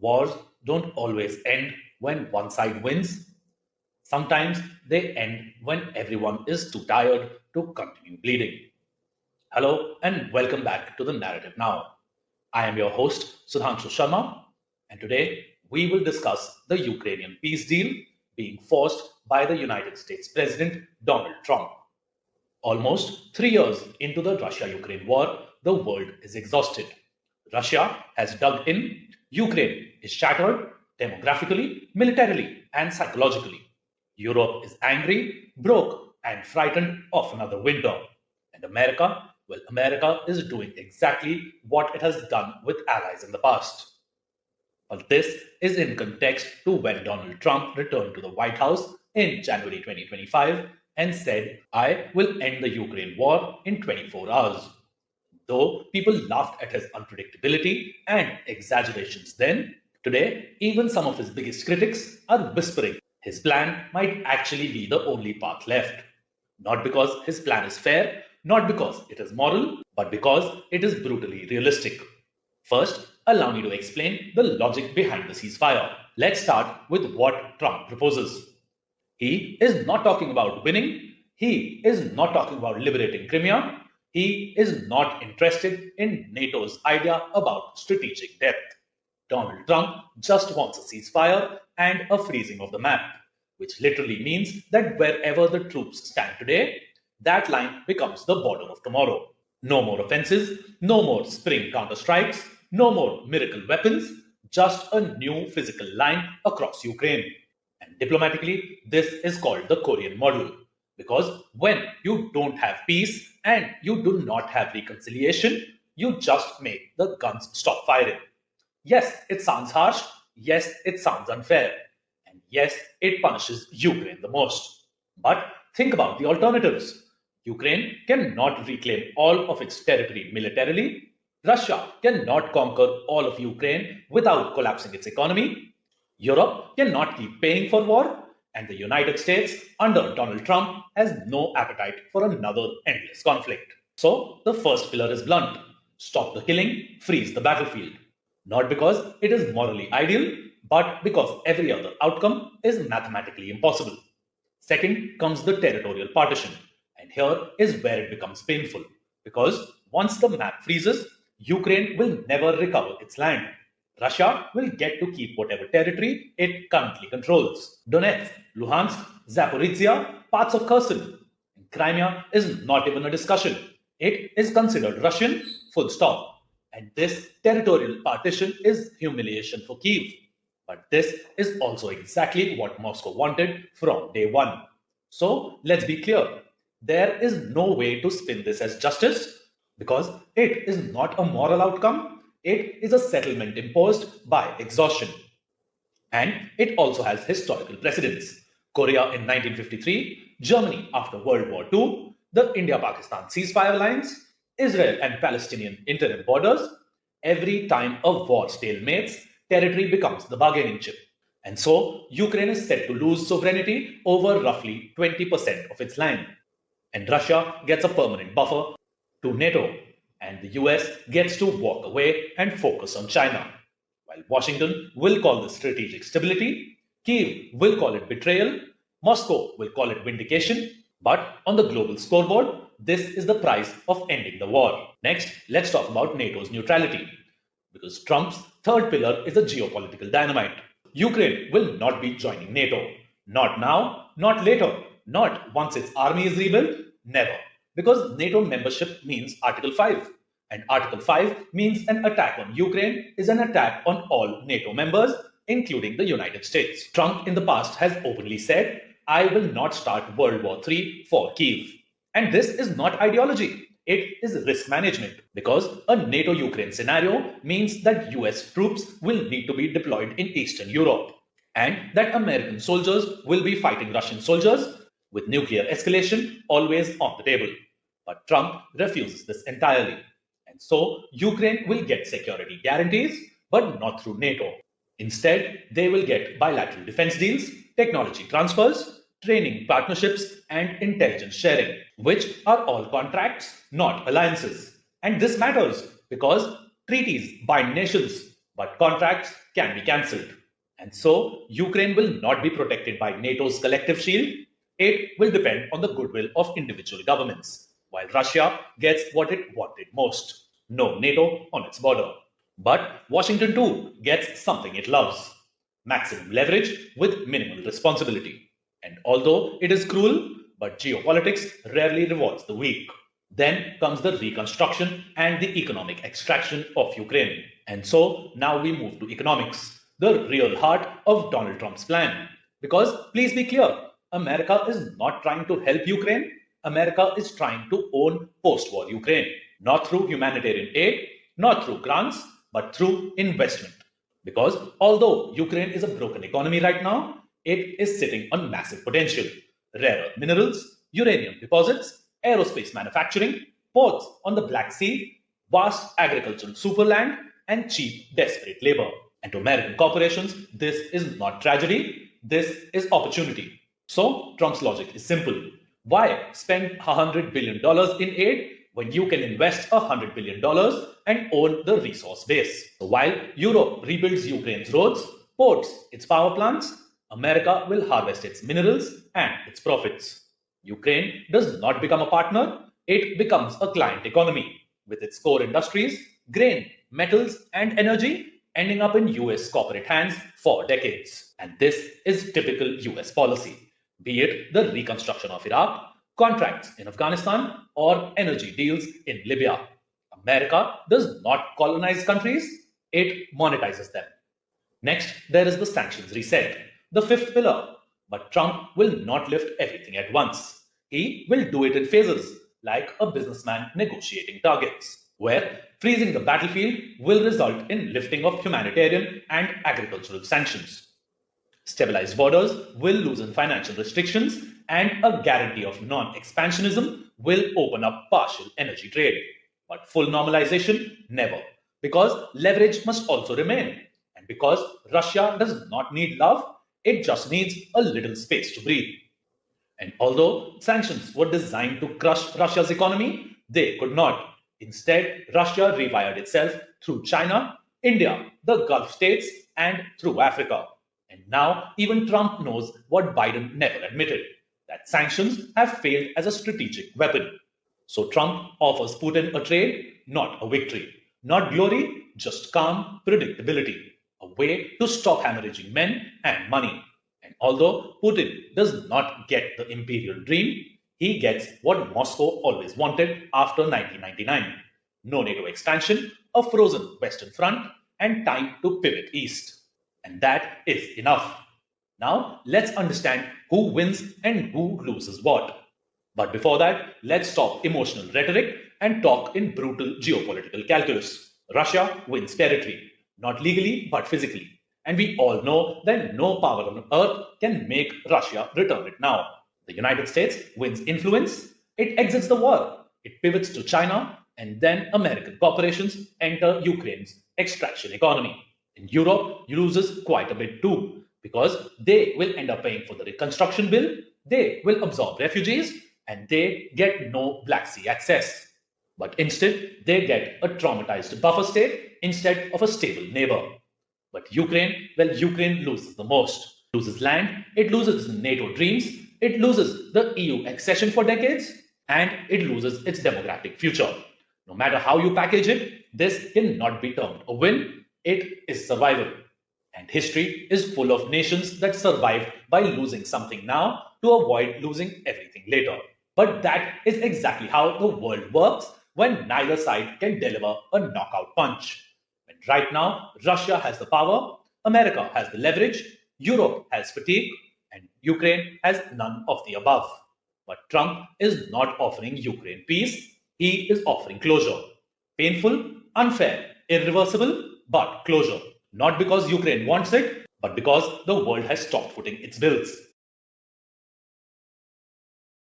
Wars don't always end when one side wins. Sometimes they end when everyone is too tired to continue bleeding. Hello and welcome back to the Narrative Now. I am your host, Sudanshu Sharma, and today we will discuss the Ukrainian peace deal being forced by the United States President Donald Trump. Almost 3 years into the Russia Ukraine war, the world is exhausted. Russia has dug in, Ukraine is shattered demographically, militarily, and psychologically. Europe is angry, broke, and frightened of another winter. And America is doing exactly what it has done with allies in the past. But this is in context to when Donald Trump returned to the White House in January 2025 and said, I will end the Ukraine war in 24 hours. Though people laughed at his unpredictability and exaggerations then, today even some of his biggest critics are whispering his plan might actually be the only path left. Not because his plan is fair, not because it is moral, but because it is brutally realistic. First, allow me to explain the logic behind the ceasefire. Let's start with what Trump proposes. He is not talking about winning. He is not talking about liberating Crimea. He is not interested in NATO's idea about strategic depth. Donald Trump just wants a ceasefire and a freezing of the map, which literally means that wherever the troops stand today, that line becomes the border of tomorrow. No more offenses, no more spring counterstrikes, no more miracle weapons, just a new physical line across Ukraine. And diplomatically, this is called the Korean model. Because when you don't have peace and you do not have reconciliation, you just make the guns stop firing. Yes, it sounds harsh. Yes, it sounds unfair. And yes, it punishes Ukraine the most. But think about the alternatives. Ukraine cannot reclaim all of its territory militarily. Russia cannot conquer all of Ukraine without collapsing its economy. Europe cannot keep paying for war. And the United States, under Donald Trump, has no appetite for another endless conflict. So, the first pillar is blunt: stop the killing, freeze the battlefield. Not because it is morally ideal, but because every other outcome is mathematically impossible. Second comes the territorial partition. And here is where it becomes painful. Because once the map freezes, Ukraine will never recover its land. Russia will get to keep whatever territory it currently controls. Donetsk, Luhansk, Zaporizhzhia, parts of Kherson. Crimea is not even a discussion. It is considered Russian, full stop. And this territorial partition is humiliation for Kiev. But this is also exactly what Moscow wanted from day one. So let's be clear. There is no way to spin this as justice because it is not a moral outcome. It is a settlement imposed by exhaustion. And it also has historical precedents. Korea in 1953, Germany after World War II, the India-Pakistan ceasefire lines, Israel and Palestinian interim borders. Every time a war stalemates, territory becomes the bargaining chip. And so, Ukraine is set to lose sovereignty over roughly 20% of its land. And Russia gets a permanent buffer to NATO, and the US gets to walk away and focus on China. While Washington will call this strategic stability, Kyiv will call it betrayal, Moscow will call it vindication, but on the global scoreboard, this is the price of ending the war. Next, let's talk about NATO's neutrality. Because Trump's third pillar is a geopolitical dynamite. Ukraine will not be joining NATO. Not now, not later, not once its army is rebuilt, never. Because NATO membership means Article 5. And Article 5 means an attack on Ukraine is an attack on all NATO members, including the United States. Trump in the past has openly said, I will not start World War III for Kyiv. And this is not ideology. It is risk management because a NATO-Ukraine scenario means that US troops will need to be deployed in Eastern Europe and that American soldiers will be fighting Russian soldiers with nuclear escalation always on the table. But Trump refuses this entirely. And so Ukraine will get security guarantees, but not through NATO. Instead, they will get bilateral defense deals, technology transfers, training partnerships, and intelligence sharing, which are all contracts, not alliances. And this matters because treaties bind nations. but contracts can be cancelled. And so, Ukraine will not be protected by NATO's collective shield. It will depend on the goodwill of individual governments, while Russia gets what it wanted most: no NATO on its border. But Washington too gets something it loves: maximum leverage with minimal responsibility. And although it is cruel, but geopolitics rarely rewards the weak. Then comes the reconstruction and the economic extraction of Ukraine. And so now we move to economics, the real heart of Donald Trump's plan. Because please be clear, America is not trying to help Ukraine. America is trying to own post war Ukraine, not through humanitarian aid, not through grants, but through investment. Because although Ukraine is a broken economy right now, it is sitting on massive potential: rare earth minerals, uranium deposits, aerospace manufacturing, ports on the Black Sea, vast agricultural superland, and cheap, desperate labor. And to American corporations, this is not tragedy, this is opportunity. So, Trump's logic is simple. Why spend $100 billion in aid when you can invest $100 billion and own the resource base? So while Europe rebuilds Ukraine's roads, ports, its power plants, America will harvest its minerals and its profits. Ukraine does not become a partner, it becomes a client economy, with its core industries, grain, metals, and energy ending up in US corporate hands for decades. And this is typical US policy, be it the reconstruction of Iraq, contracts in Afghanistan, or energy deals in Libya. America does not colonize countries, it monetizes them. Next, there is the sanctions reset, the fifth pillar. But Trump will not lift everything at once. He will do it in phases, like a businessman negotiating targets, where freezing the battlefield will result in lifting of humanitarian and agricultural sanctions. Stabilized borders will loosen financial restrictions, and a guarantee of non expansionism will open up partial energy trade. But full normalization, never, because leverage must also remain. And because Russia does not need love, it just needs a little space to breathe. And although sanctions were designed to crush Russia's economy, they could not. Instead, Russia rewired itself through China, India, the Gulf states, and through Africa. And now even Trump knows what Biden never admitted: that sanctions have failed as a strategic weapon. So Trump offers Putin a trade, not a victory. Not glory, just calm predictability. A way to stop hemorrhaging men and money. And although Putin does not get the imperial dream, he gets what Moscow always wanted after 1999: no NATO expansion, a frozen Western Front, and time to pivot east. And that is enough. Now, let's understand who wins and who loses what. But before that, let's stop emotional rhetoric and talk in brutal geopolitical calculus. Russia wins territory, not legally but physically. And we all know that no power on earth can make Russia return it now. The United States wins influence, it exits the war, it pivots to China, and then American corporations enter Ukraine's extraction economy. In Europe, loses quite a bit too, because they will end up paying for the reconstruction bill, they will absorb refugees, and they get no Black Sea access. But instead, they get a traumatized buffer state instead of a stable neighbor. But Ukraine, well, Ukraine loses the most. It loses land, it loses its NATO dreams, it loses the EU accession for decades, and it loses its democratic future. No matter how you package it, this cannot be termed a win, it is survival. And history is full of nations that survived by losing something now to avoid losing everything later. But that is exactly how the world works when neither side can deliver a knockout punch. And right now, Russia has the power, America has the leverage, Europe has fatigue, and Ukraine has none of the above. But Trump is not offering Ukraine peace, he is offering closure. Painful, unfair, irreversible, but closure. Not because Ukraine wants it, but because the world has stopped footing its bills.